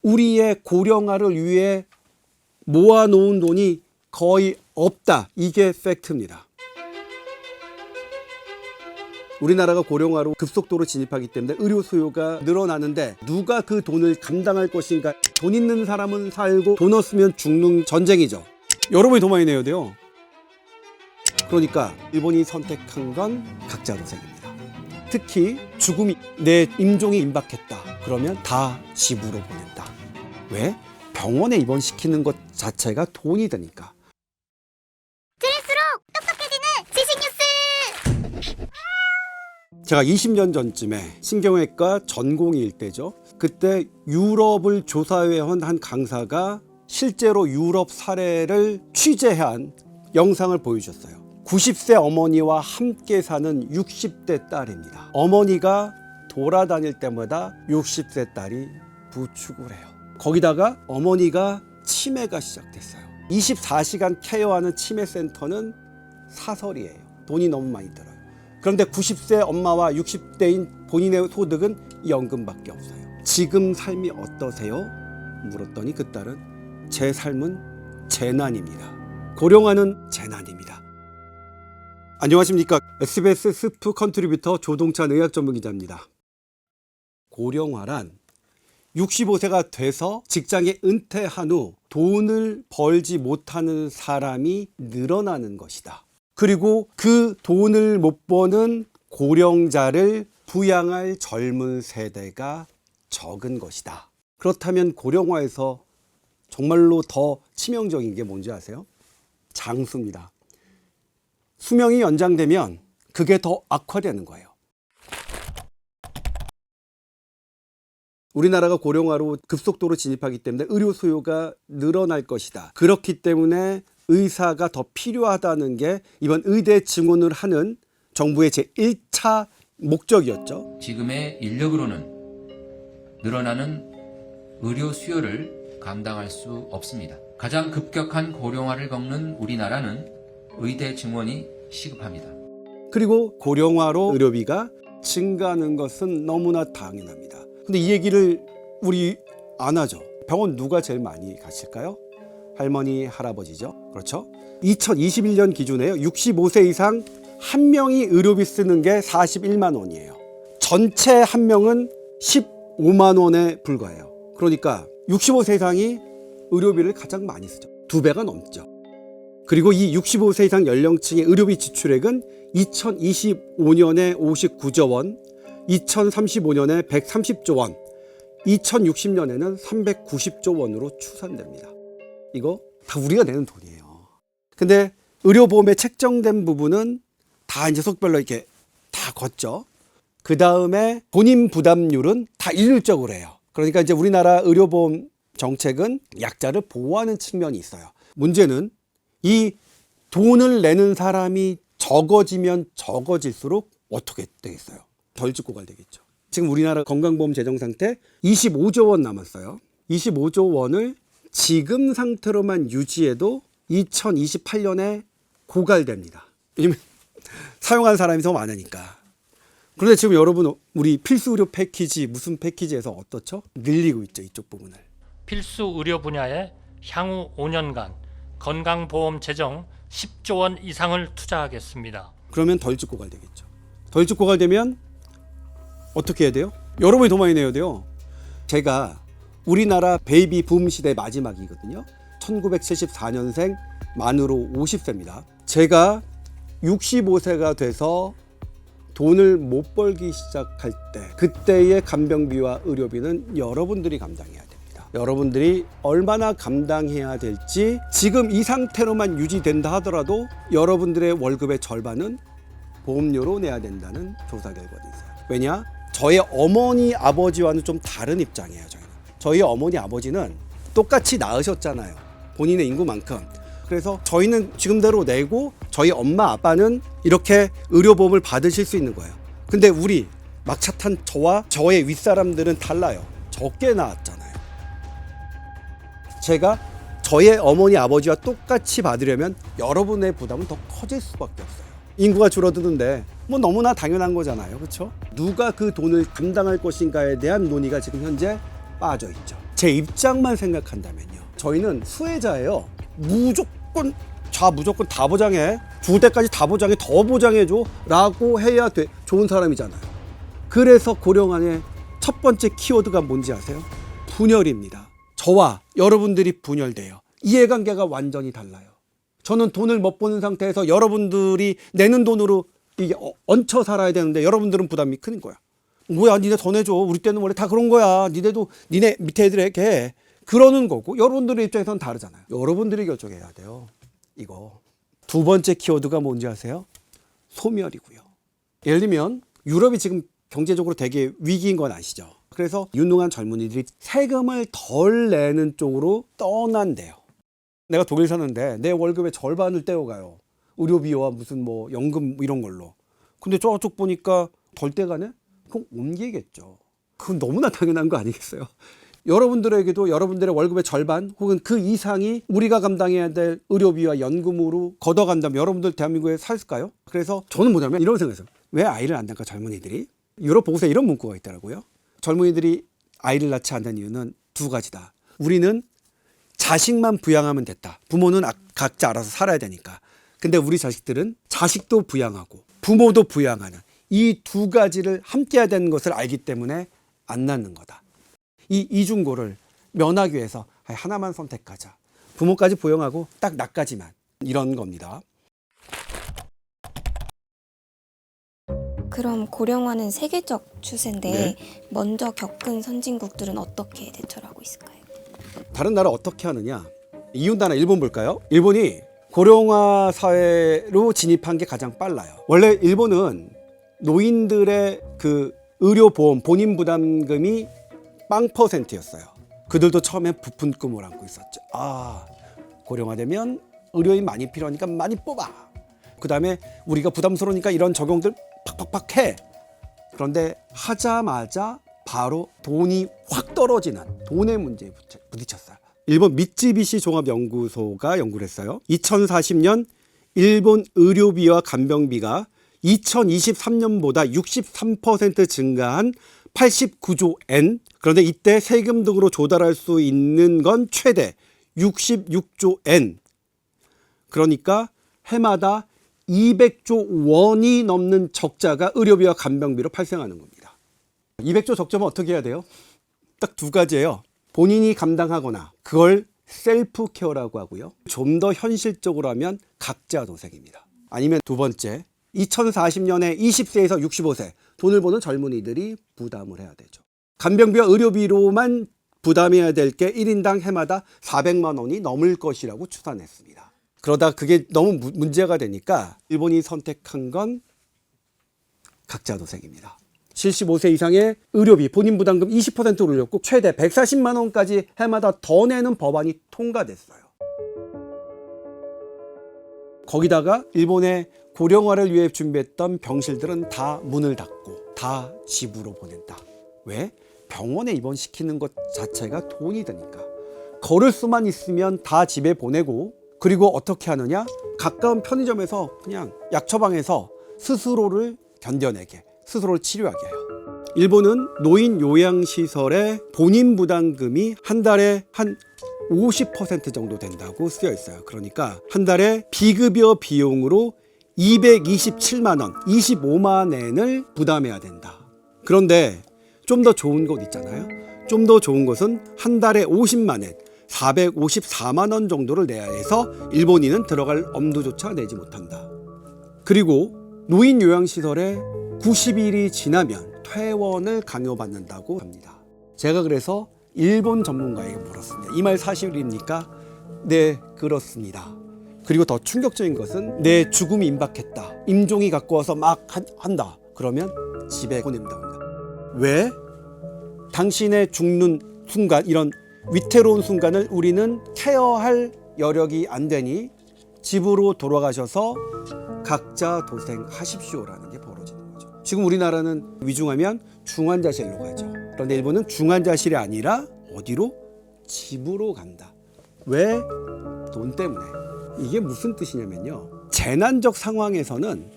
우리의 고령화를 위해 모아놓은 돈이 거의 없다. 이게 팩트입니다. 우리나라가 고령화로 급속도로 진입하기 때문에 의료 수요가 늘어나는데 누가 그 돈을 감당할 것인가. 돈 있는 사람은 살고 돈 없으면 죽는 전쟁이죠. 여러분이 돈 많이 내야 돼요. 그러니까 일본이 선택한 건 각자 도생입니다. 특히 죽음이 내 임종이 임박했다. 그러면 다 집으로 보낸다. 왜? 병원에 입원시키는 것 자체가 돈이 드니까. 들을수록 똑똑해지는 지식 뉴스. 제가 20년 전쯤에 신경외과 전공의일 때죠. 그때 유럽을 조사해온 한 강사가 실제로 유럽 사례를 취재한 영상을 보여주셨어요. 90세 어머니와 함께 사는 60대 딸입니다. 어머니가 돌아다닐 때마다 60세 딸이 부축을 해요. 거기다가 어머니가 치매가 시작됐어요. 24시간 케어하는 치매센터는 사설이에요. 돈이 너무 많이 들어요. 그런데 90세 엄마와 60대인 본인의 소득은 연금밖에 없어요. 지금 삶이 어떠세요? 물었더니 그 딸은 제 삶은 재난입니다. 고령화는 재난입니다. 안녕하십니까. SBS 스프 컨트리뷰터 조동찬 의학 전문 기자입니다. 고령화란 65세가 돼서 직장에 은퇴한 후 돈을 벌지 못하는 사람이 늘어나는 것이다. 그리고 그 돈을 못 버는 고령자를 부양할 젊은 세대가 적은 것이다. 그렇다면 고령화에서 정말로 더 치명적인 게 뭔지 아세요? 장수입니다. 수명이 연장되면 그게 더 악화되는 거예요. 우리나라가 고령화로 급속도로 진입하기 때문에 의료 수요가 늘어날 것이다. 그렇기 때문에 의사가 더 필요하다는 게 이번 의대 증원을 하는 정부의 제1차 목적이었죠. 지금의 인력으로는 늘어나는 의료 수요를 감당할 수 없습니다. 가장 급격한 고령화를 겪는 우리나라는 의대 증원이 시급합니다. 그리고 고령화로 의료비가 증가하는 것은 너무나 당연합니다. 근데 이 얘기를 우리 안 하죠. 병원 누가 제일 많이 가실까요? 할머니, 할아버지죠. 그렇죠? 2021년 기준에요. 65세 이상 한 명이 의료비 쓰는 게 41만 원이에요. 전체 한 명은 15만 원에 불과해요. 그러니까 65세 이상이 의료비를 가장 많이 쓰죠. 2배가 넘죠. 그리고 이 65세 이상 연령층의 의료비 지출액은 2025년에 59조 원, 2035년에 130조 원, 2060년에는 390조 원으로 추산됩니다. 이거 다 우리가 내는 돈이에요. 근데 의료보험에 책정된 부분은 다 이제 속별로 이렇게 다 걷죠. 그 다음에 본인 부담률은 다 일률적으로 해요. 그러니까 이제 우리나라 의료보험 정책은 약자를 보호하는 측면이 있어요. 문제는 이 돈을 내는 사람이 적어지면 적어질수록 어떻게 되겠어요? 덜 짓고 갈 되겠죠. 지금 우리나라 건강보험 재정 상태 25조 원 남았어요. 25조 원을 지금 상태로만 유지해도 2028년에 고갈됩니다. 왜냐면 사용한 사람이 더 많으니까. 그런데 지금 여러분 우리 필수 의료 패키지 무슨 패키지에서 어떻죠? 늘리고 있죠. 이쪽 부분을. 필수 의료 분야에 향후 5년간 건강보험 재정 10조 원 이상을 투자하겠습니다. 그러면 덜 짓고 갈 되겠죠. 덜 짓고 갈 되면 어떻게 해야 돼요? 여러분이 더 많이 내야 돼요. 제가 우리나라 베이비 붐 시대 마지막이거든요. 1974년생 만으로 50세입니다. 제가 65세가 돼서 돈을 못 벌기 시작할 때 그때의 간병비와 의료비는 여러분들이 감당해야 됩니다. 여러분들이 얼마나 감당해야 될지 지금 이 상태로만 유지된다 하더라도 여러분들의 월급의 절반은 보험료로 내야 된다는 조사 결과도 있어요. 왜냐? 저의 어머니 아버지와는 좀 다른 입장이에요. 저희 어머니 아버지는 똑같이 낳으셨잖아요. 본인의 인구만큼. 그래서 저희는 지금대로 내고 저희 엄마 아빠는 이렇게 의료보험을 받으실 수 있는 거예요. 근데 우리 막차 탄 저와 저의 윗사람들은 달라요. 적게 낳았잖아요. 제가 저의 어머니 아버지와 똑같이 받으려면 여러분의 부담은 더 커질 수밖에 없어요. 인구가 줄어드는데 뭐 너무나 당연한 거잖아요. 그렇죠? 누가 그 돈을 감당할 것인가에 대한 논의가 지금 현재 빠져 있죠. 제 입장만 생각한다면요. 저희는 수혜자예요. 무조건 무조건 다 보장해. 죽을 때까지 다 보장해. 더 보장해줘. 라고 해야 좋은 사람이잖아요. 그래서 고령안의 첫 번째 키워드가 뭔지 아세요? 분열입니다. 저와 여러분들이 분열돼요. 이해관계가 완전히 달라요. 저는 돈을 못 버는 상태에서 여러분들이 내는 돈으로 이게 얹혀 살아야 되는데 여러분들은 부담이 큰 거야. 뭐야, 니네 더 내줘. 우리 때는 원래 다 그런 거야. 니네도 니네 밑에 애들에게 해. 그러는 거고 여러분들의 입장에서는 다르잖아요. 여러분들이 결정해야 돼요. 이거. 두 번째 키워드가 뭔지 아세요? 소멸이고요. 예를 들면 유럽이 지금 경제적으로 되게 위기인 건 아시죠? 그래서 유능한 젊은이들이 세금을 덜 내는 쪽으로 떠난대요. 내가 독일 사는데 내 월급의 절반을 떼어가요. 의료비와 무슨 뭐 연금 이런 걸로. 근데 저쪽 보니까 덜 떼가네? 그럼 옮기겠죠. 그건 너무나 당연한 거 아니겠어요? 여러분들에게도 여러분들의 월급의 절반 혹은 그 이상이 우리가 감당해야 될 의료비와 연금으로 걷어간다면 여러분들 대한민국에 살까요? 그래서 저는 뭐냐면 이런 생각했어요. 왜 아이를 안 낳을까 젊은이들이? 유럽 보고서에 이런 문구가 있더라고요. 젊은이들이 아이를 낳지 않는 이유는 두 가지다. 우리는 자식만 부양하면 됐다. 부모는 각자 알아서 살아야 되니까. 근데 우리 자식들은 자식도 부양하고 부모도 부양하는 이 두 가지를 함께 해야 되는 것을 알기 때문에 안 낳는 거다. 이 이중고를 면하기 위해서 하나만 선택하자. 부모까지 부양하고 딱 나까지만. 이런 겁니다. 그럼 고령화는 세계적 추세인데 네. 먼저 겪은 선진국들은 어떻게 대처를 하고 있을까요? 다른 나라 어떻게 하느냐? 이웃나라 일본 볼까요? 일본이 고령화 사회로 진입한 게 가장 빨라요. 원래 일본은 노인들의 그 의료보험 본인 부담금이 0%였어요. 그들도 처음에 부푼 꿈을 안고 있었죠. 고령화되면 의료인 많이 필요하니까 많이 뽑아. 그 다음에 우리가 부담스러우니까 이런 적용들 팍팍팍 해. 그런데 하자마자 바로 돈이 확 떨어지는 돈의 문제에 부딪혔어요. 일본 미쯔비시 종합연구소가 연구를 했어요. 2040년 일본 의료비와 간병비가 2023년보다 63% 증가한 89조 엔. 그런데 이때 세금 등으로 조달할 수 있는 건 최대 66조 엔. 그러니까 해마다 200조 원이 넘는 적자가 의료비와 간병비로 발생하는 겁니다. 200조 적자면 어떻게 해야 돼요? 딱 두 가지예요. 본인이 감당하거나 그걸 셀프 케어라고 하고요. 좀 더 현실적으로 하면 각자 도생입니다. 아니면 두 번째, 2040년에 20세에서 65세 돈을 버는 젊은이들이 부담을 해야 되죠. 간병비와 의료비로만 부담해야 될 게 1인당 해마다 400만 원이 넘을 것이라고 추산했습니다. 그러다 그게 너무 문제가 되니까 일본이 선택한 건 각자 도생입니다. 75세 이상의 의료비 본인 부담금 20%로 올렸고 최대 140만 원까지 해마다 더 내는 법안이 통과됐어요. 거기다가 일본의 고령화를 위해 준비했던 병실들은 다 문을 닫고 다 집으로 보낸다. 왜? 병원에 입원시키는 것 자체가 돈이 드니까. 걸을 수만 있으면 다 집에 보내고 그리고 어떻게 하느냐? 가까운 편의점에서 그냥 약처방에서 스스로를 견뎌내게, 스스로를 치료하게 해요. 일본은 노인 요양시설의 본인 부담금이 한 달에 한 50% 정도 된다고 쓰여 있어요. 그러니까 한 달에 비급여 비용으로 227만 원, 25만 엔을 부담해야 된다. 그런데 좀 더 좋은 곳 있잖아요. 좀 더 좋은 곳은 한 달에 50만 엔, 454만 원 정도를 내야 해서 일본인은 들어갈 엄두조차 내지 못한다. 그리고 노인 요양시설에 90일이 지나면 퇴원을 강요받는다고 합니다. 제가 그래서 일본 전문가에게 물었습니다. 이 말 사실입니까? 네, 그렇습니다. 그리고 더 충격적인 것은 내 죽음이 임박했다. 임종이 갖고 와서 막 한다. 그러면 집에 보낸다고 합니다. 왜? 당신의 죽는 순간, 이런 위태로운 순간을 우리는 케어할 여력이 안 되니 집으로 돌아가셔서 각자 도생하십시오라는 게 벌어지는 거죠. 지금 우리나라는 위중하면 중환자실로 가죠. 그런데 일본은 중환자실이 아니라 어디로? 집으로 간다. 왜? 돈 때문에. 이게 무슨 뜻이냐면요. 재난적 상황에서는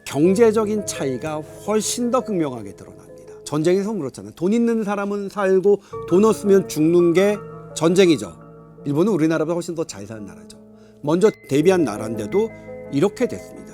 경제적인 차이가 훨씬 더 극명하게 드러납니다. 전쟁에서 그렇잖아요. 돈 있는 사람은 살고 돈 없으면 죽는 게 전쟁이죠. 일본은 우리나라보다 훨씬 더 잘 사는 나라죠. 먼저 대비한 나라인데도 이렇게 됐습니다.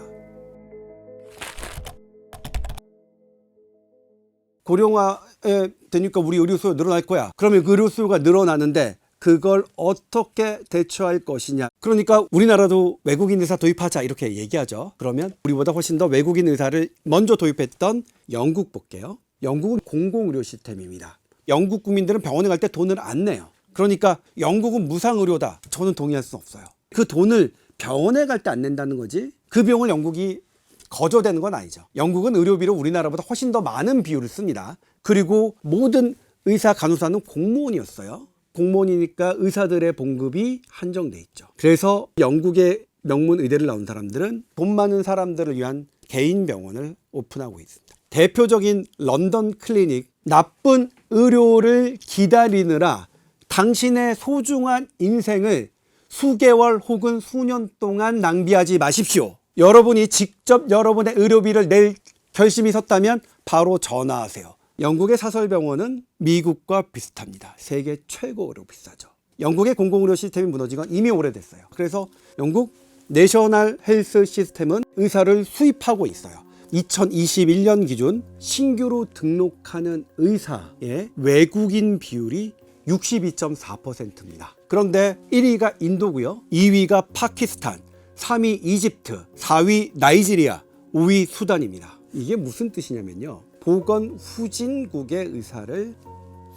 고령화에 되니까 우리 의료 수요 늘어날 거야. 그러면 그 의료 수요가 늘어나는데 그걸 어떻게 대처할 것이냐. 그러니까 우리나라도 외국인 의사 도입하자 이렇게 얘기하죠. 그러면 우리보다 훨씬 더 외국인 의사를 먼저 도입했던 영국 볼게요. 영국은 공공의료 시스템입니다. 영국 국민들은 병원에 갈 때 돈을 안 내요. 그러니까 영국은 무상의료다. 저는 동의할 수 없어요. 그 돈을 병원에 갈 때 안 낸다는 거지 그 비용을 영국이 거저되는 건 아니죠. 영국은 의료비로 우리나라보다 훨씬 더 많은 비율을 씁니다. 그리고 모든 의사 간호사는 공무원이었어요. 공무원이니까 의사들의 봉급이 한정돼 있죠. 그래서 영국의 명문 의대를 나온 사람들은 돈 많은 사람들을 위한 개인 병원을 오픈하고 있습니다. 대표적인 런던 클리닉, 나쁜 의료를 기다리느라 당신의 소중한 인생을 수개월 혹은 수년 동안 낭비하지 마십시오. 여러분이 직접 여러분의 의료비를 낼 결심이 섰다면 바로 전화하세요. 영국의 사설병원은 미국과 비슷합니다. 세계 최고로 비싸죠. 영국의 공공의료 시스템이 무너진 건 이미 오래됐어요. 그래서 영국 내셔널 헬스 시스템은 의사를 수입하고 있어요. 2021년 기준 신규로 등록하는 의사의 외국인 비율이 62.4%입니다. 그런데 1위가 인도고요. 2위가 파키스탄, 3위 이집트, 4위 나이지리아, 5위 수단입니다. 이게 무슨 뜻이냐면요. 보건 후진국의 의사를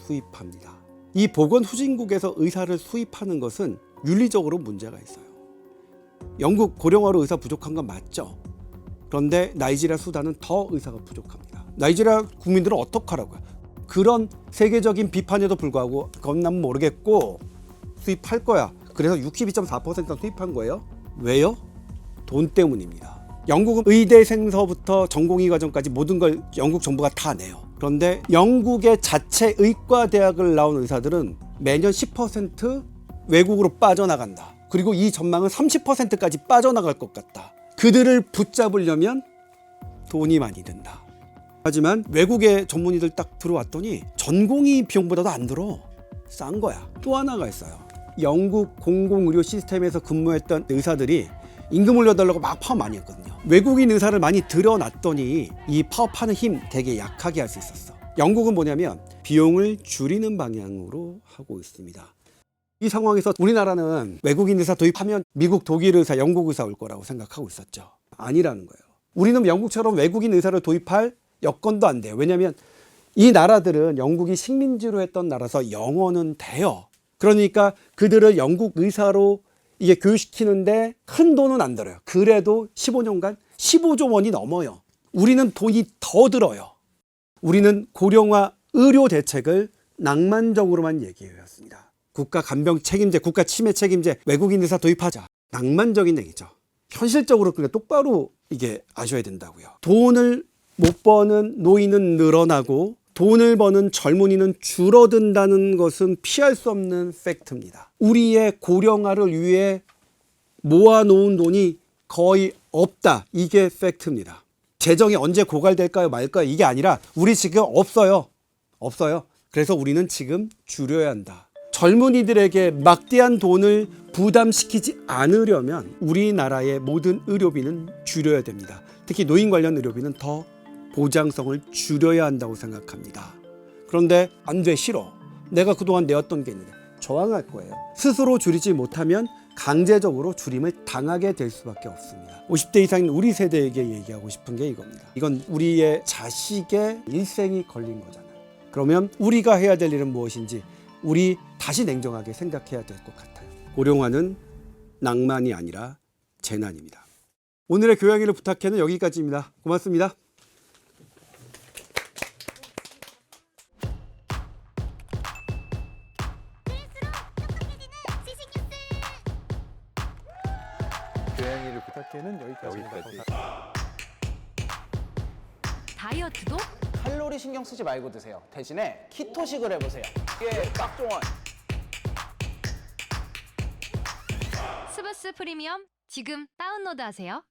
수입합니다. 이 보건 후진국에서 의사를 수입하는 것은 윤리적으로 문제가 있어요. 영국 고령화로 의사 부족한 건 맞죠. 그런데 나이지리아, 수단은 더 의사가 부족합니다. 나이지리아 국민들은 어떡하라고요? 그런 세계적인 비판에도 불구하고 그건 난 모르겠고 수입할 거야. 그래서 62.4% 수입한 거예요. 왜요? 돈 때문입니다. 영국은 의대생서부터 전공의 과정까지 모든 걸 영국 정부가 다 내요. 그런데 영국의 자체 의과대학을 나온 의사들은 매년 10% 외국으로 빠져나간다. 그리고 이 전망은 30%까지 빠져나갈 것 같다. 그들을 붙잡으려면 돈이 많이 든다. 하지만 외국의 전문의들 딱 들어왔더니 전공의 비용보다도 안 들어. 싼 거야. 또 하나가 있어요. 영국 공공의료 시스템에서 근무했던 의사들이 임금 올려달라고 막 파업 많이 했거든요. 외국인 의사를 많이 들여놨더니 이 파업하는 힘 되게 약하게 할 수 있었어. 영국은 뭐냐면 비용을 줄이는 방향으로 하고 있습니다. 이 상황에서 우리나라는 외국인 의사 도입하면 미국, 독일 의사, 영국 의사 올 거라고 생각하고 있었죠. 아니라는 거예요. 우리는 영국처럼 외국인 의사를 도입할 여건도 안 돼요. 왜냐하면 이 나라들은 영국이 식민지로 했던 나라서 영어는 돼요. 그러니까 그들을 영국 의사로 이게 교육시키는데 큰 돈은 안 들어요. 그래도 15년간 15조 원이 넘어요. 우리는 돈이 더 들어요. 우리는 고령화 의료 대책을 낭만적으로만 얘기해왔습니다. 국가 간병 책임제, 국가 치매 책임제, 외국인 의사 도입하자. 낭만적인 얘기죠. 현실적으로 그냥 똑바로 이게 아셔야 된다고요. 돈을 못 버는 노인은 늘어나고 돈을 버는 젊은이는 줄어든다는 것은 피할 수 없는 팩트입니다. 우리의 고령화를 위해 모아놓은 돈이 거의 없다. 이게 팩트입니다. 재정이 언제 고갈될까요 말까요? 이게 아니라 우리 지금 없어요. 없어요. 그래서 우리는 지금 줄여야 한다. 젊은이들에게 막대한 돈을 부담시키지 않으려면 우리나라의 모든 의료비는 줄여야 됩니다. 특히 노인 관련 의료비는 더 보장성을 줄여야 한다고 생각합니다. 그런데 안 돼, 싫어. 내가 그동안 내었던 게 있는데 저항할 거예요. 스스로 줄이지 못하면 강제적으로 줄임을 당하게 될 수밖에 없습니다. 50대 이상인 우리 세대에게 얘기하고 싶은 게 이겁니다. 이건 우리의 자식의 일생이 걸린 거잖아요. 그러면 우리가 해야 될 일은 무엇인지 우리 다시 냉정하게 생각해야 될 것 같아요. 고령화는 낭만이 아니라 재난입니다. 오늘의 교양일을 부탁해는 여기까지입니다. 고맙습니다. 교양이를 부탁해는 여기까지입니다. 다이어트도 칼로리 신경 쓰지 말고 드세요. 대신에 키토식을 해보세요. 이게 딱 좋아요. 스브스 프리미엄 지금 다운로드하세요.